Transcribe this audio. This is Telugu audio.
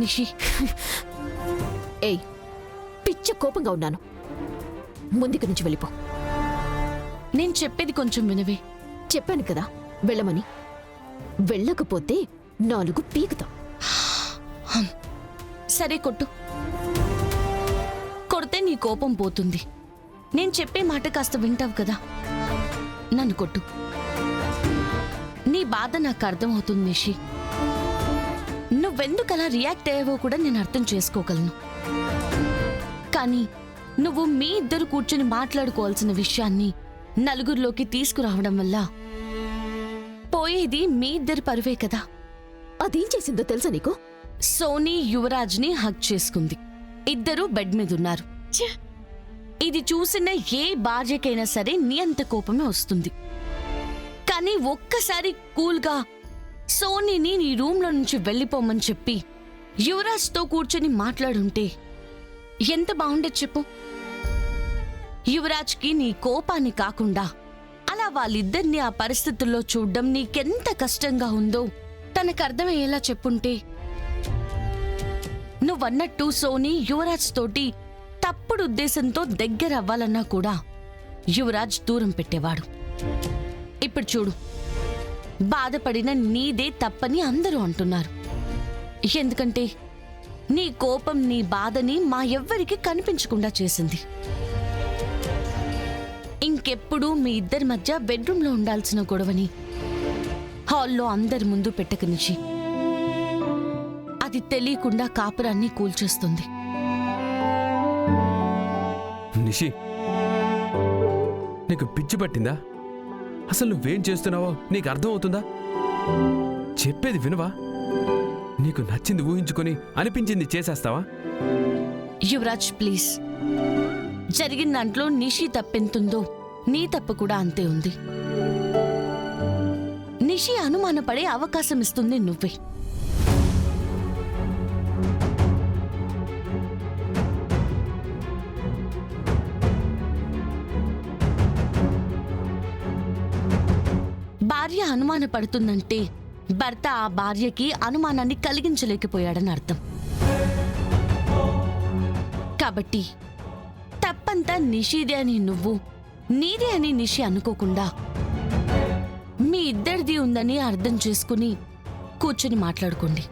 నిషి ఏయ్, పిచ్చ కోపంగా ఉన్నాను. ముందుకు నుంచి వెళ్ళిపో. నేను చెప్పేది కొంచెం వినవే. చెప్పాను కదా వెళ్ళమని. వెళ్ళకపోతే 4 పీకుతా. సరే కొట్టు. కొడితే నీ కోపం పోతుంది. నేను చెప్పే మాట కాస్త వింటావు కదా. నన్ను కొట్టు. నీ బాధ నాకు అర్థమవుతుంది నిషి. నువ్వెందుకలా రియాక్ట్ అయ్యావో కూడా నేను అర్థం చేసుకోగలను. కానీ నువ్వు మీ ఇద్దరు కూర్చుని మాట్లాడుకోవాల్సిన విషయాన్ని నలుగురిలోకి తీసుకురావడం వల్ల పోయేది మీ ఇద్దరి పరువే కదా. అదేం చేసిందో తెలుసా నీకు? సోనీ యువరాజ్ని హగ్ చేసుకుంది. ఇద్దరూ బెడ్ మీద ఉన్నారు. ఇది చూసిన ఏ భార్యకైనా సరే నీ అంత కోపమే వస్తుంది. కానీ ఒక్కసారి కూల్గా సోనీని నీ రూమ్లో నుంచి వెళ్ళిపోమని చెప్పి యువరాజ్తో కూర్చొని మాట్లాడుంటే ఎంత బాగుండేది చెప్పు. యువరాజ్కి నీ కోపాన్ని కాకుండా అలా వాళ్ళిద్దరిని ఆ పరిస్థితుల్లో చూడ్డం నీకెంత కష్టంగా ఉందో తనకు అర్థమయ్యేలా చెప్పుంటే నువ్వన్నట్టు సోనీ యువరాజ్ తోటి తప్పుడు ఉద్దేశంతో దగ్గర అవ్వాలన్నా కూడా యువరాజ్ దూరం పెట్టేవాడు. ఇప్పుడు చూడు, బాధపడిన నీదే తప్పని అందరూ అంటున్నారు. ఎందుకంటే నీ కోపం నీ బాధని మా ఎవ్వరికి కనిపించకుండా చేసింది. ఇంకెప్పుడు మీ ఇద్దరి మధ్య బెడ్రూమ్లో ఉండాల్సిన గొడవని హాల్లో అందరి ముందు పెట్టకనిచ్చి అది తెలియకుండా కాపురాన్ని కూల్చేస్తుంది. నిషి, నీకు పిచ్చి పట్టిందా? అసలు నువ్వేం చేస్తున్నావో నీకు అర్థం అవుతుందా? చెప్పేది వినవా? నీకు నచ్చింది ఊహించుకొని అనిపించింది చేసేస్తావా? యువరాజ్ ప్లీజ్, జరిగిన దాంట్లో నిషి తప్పెంతుందో నీ తప్పు కూడా అంతే ఉంది. నిషి అనుమానపడే అవకాశం ఇస్తుంది నువ్వే. భార్య అనుమానపడుతుందంటే భర్త ఆ భార్యకి అనుమానాన్ని కలిగించలేకపోయాడని అర్థం. కాబట్టి తప్పంతా నిషిదే అని నువ్వు, నీదే అని నిషి అనుకోకుండా మీ ఇద్దరిది ఉందని అర్థం చేసుకుని కూర్చొని మాట్లాడుకోండి.